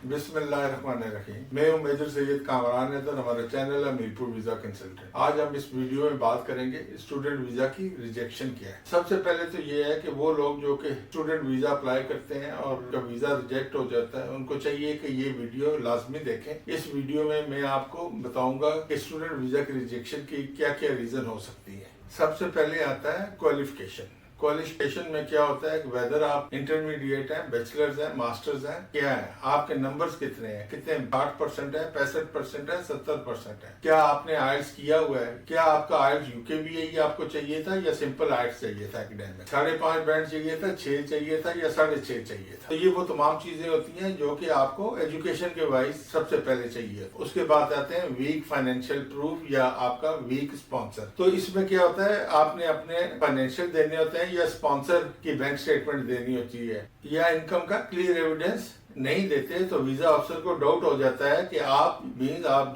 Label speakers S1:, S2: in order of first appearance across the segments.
S1: बिस्मिल्लाहिर्रहमानिर्रहीम। मैं हूं मेजर सैयद कामरान हैदर। हमारा चैनल है मीरपुर वीजा कंसल्टेंट। आज हम इस वीडियो में बात करेंगे स्टूडेंट वीजा की रिजेक्शन क्या है। सबसे पहले तो ये है कि वो लोग जो कि स्टूडेंट वीजा अप्लाई करते हैं और उनका वीजा रिजेक्ट हो जाता है, उनको चाहिए कि ये वीडियो लाजमी देखें। इस वीडियो में मैं आपको बताऊंगा कि स्टूडेंट वीजा की रिजेक्शन की क्या क्या रीजन हो सकती है। सबसे पहले आता है क्वालिफिकेशन। क्वालिफिकेशन में क्या होता है कि वेदर आप इंटरमीडिएट हैं, बैचलर्स हैं, मास्टर्स हैं, क्या है, आपके नंबर्स कितने हैं, कितने 60% है, 65% है, 70% है, क्या आपने आइल्स किया हुआ है, क्या आपका आइल्स UKVA आपको चाहिए था या सिंपल आइल्स चाहिए था, एकेडमिक 5.5 बैंड चाहिए था, 6 चाहिए था या 6.5 चाहिए था। तो ये वो तमाम चीजें होती हैं जो कि आपको एजुकेशन के वाइज सबसे पहले चाहिए। उसके बाद आते हैं वीक फाइनेंशियल प्रूफ या आपका वीक स्पॉन्सर। तो इसमें क्या होता है, आपने अपने फाइनेंशियल देने होते हैं या स्पॉन्सर की बैंक स्टेटमेंट देनी होती है या इनकम का क्लियर एविडेंस नहीं देते तो वीजा ऑफिसर को डाउट हो जाता है कि आप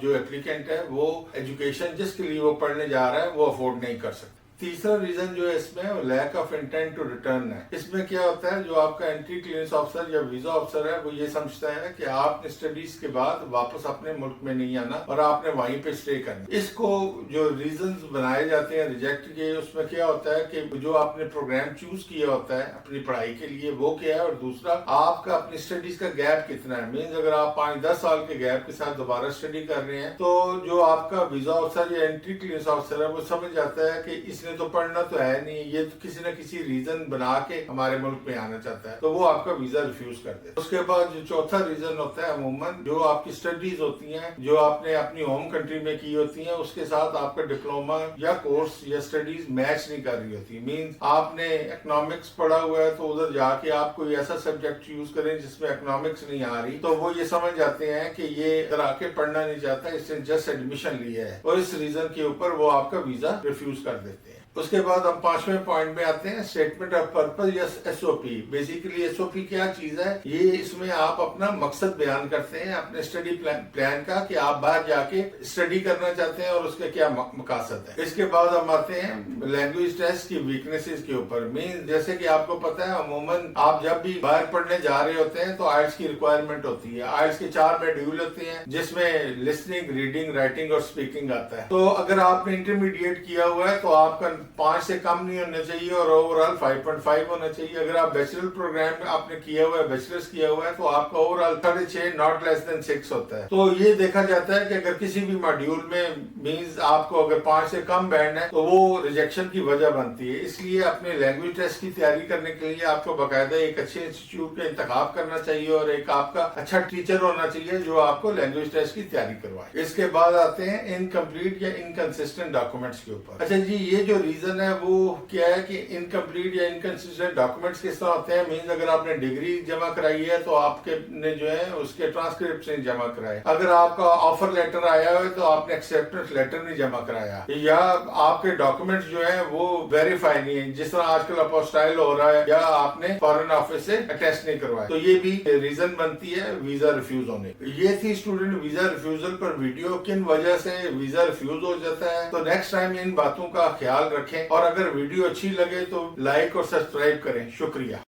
S1: जो एप्लीकेंट है वो एजुकेशन जिसके लिए वो पढ़ने जा रहा है वो अफोर्ड नहीं कर सकते। तीसरा रीजन जो है इसमें lack of intent to return है। इसमें क्या होता है, जो आपका एंट्री क्लियरेंस ऑफिसर या वीजा ऑफिसर है वो ये समझता है कि आपने स्टडीज के बाद वापस अपने मुल्क में नहीं आना और आपने वहीं पे स्टे करना। इसको जो रीजंस बनाए जाते हैं रिजेक्ट के, उसमें क्या होता है कि जो आपने प्रोग्राम चूज किया होता है अपनी पढ़ाई के लिए वो क्या है, और दूसरा आपका अपनी स्टडीज का गैप कितना है। मीन्स अगर आप 5-10 साल के गैप के साथ दोबारा स्टडी कर रहे हैं तो जो आपका वीजा ऑफिसर या एंट्री क्लियरेंस ऑफिसर है वो समझ जाता है कि इसने तो पढ़ना तो है नहीं, ये तो किसी न किसी रीजन बना के हमारे मुल्क में आना चाहता है, तो वो आपका वीजा रिफ्यूज कर दे। उसके बाद जो चौथा रीजन होता है, अमूमन जो आपकी स्टडीज होती हैं जो आपने अपनी होम कंट्री में की होती हैं उसके साथ आपका डिप्लोमा या कोर्स या स्टडीज मैच नहीं कर रही होती। मीन्स आपने इकोनॉमिक्स पढ़ा हुआ है तो उधर जाके आप कोई ऐसा सब्जेक्ट यूज करें जिसमें इकोनॉमिक्स नहीं आ रही, तो वो ये समझ जाते हैं कि ये इधर आके पढ़ना नहीं चाहता, इसने जस्ट एडमिशन लिया है, और इस रीजन के ऊपर वो आपका वीजा रिफ्यूज कर देते हैं। उसके बाद हम 5वें पॉइंट में आते हैं, स्टेटमेंट ऑफ पर्पस या SOP। बेसिकली SOP क्या चीज है, ये इसमें आप अपना मकसद बयान करते हैं अपने स्टडी प्लान का कि आप बाहर जाके स्टडी करना चाहते हैं और उसके क्या मकसद है। इसके बाद हम आते हैं लैंग्वेज टेस्ट की वीकनेसेस के ऊपर। मीन जैसे कि आपको पता है अमूमन आप जब भी बाहर पढ़ने जा रहे होते हैं तो आइल्स की रिक्वायरमेंट होती है। आइल्स के 4 मॉड्यूल होते हैं जिसमें लिसनिंग, रीडिंग, राइटिंग और स्पीकिंग आता है। तो अगर आपने इंटरमीडिएट किया हुआ है तो आपका 5 से कम नहीं होना चाहिए और ओवरऑल 5.5 होना चाहिए। अगर आप बैचलर प्रोग्राम आपने किया हुआ है, बैचलर्स किया हुआ है, तो आपका ओवरऑल 6.5 नॉट लेस देन 6 होता है। तो ये देखा जाता है कि अगर किसी भी मॉड्यूल में मींस आपको अगर 5 से कम बैंड है तो वो रिजेक्शन की वजह बनती है। इसलिए अपने लैंग्वेज टेस्ट की तैयारी करने के लिए आपको बाकायदा एक अच्छे इंस्टीट्यूट का इंतखाब करना चाहिए और एक आपका अच्छा टीचर होना चाहिए जो आपको लैंग्वेज टेस्ट की तैयारी करवाए। इसके बाद आते हैं इनकम्प्लीट या इनकंसिस्टेंट डॉक्यूमेंट्स के ऊपर। अच्छा जी, ये जो रीजन है वो क्या है कि इनकम्प्लीट या इनकंसिस्टेंट डॉक्यूमेंट्स किस तरह होते हैं। मींस अगर आपने डिग्री जमा कराई है तो आपके ने जो है उसके ट्रांसक्रिप्ट नहीं जमा कराए। अगर आपका ऑफर लेटर आया है तो आपने एक्सेप्टेंस लेटर नहीं जमा कराया, या आपके डॉक्यूमेंट्स जो है वो वेरीफाई नहीं है, जिस तरह आजकल अपोस्टाइल हो रहा है, या आपने फॉरेन ऑफिस से अटेस्ट नहीं करवाया, तो ये भी रीजन बनती है वीजा रिफ्यूज होने। ये थी स्टूडेंट वीजा रिफ्यूजल पर वीडियो, किन वजह से वीजा रिफ्यूज हो जाता है। तो नेक्स्ट टाइम इन बातों का ख्याल रखें और अगर वीडियो अच्छी लगे तो लाइक और सब्सक्राइब करें। शुक्रिया।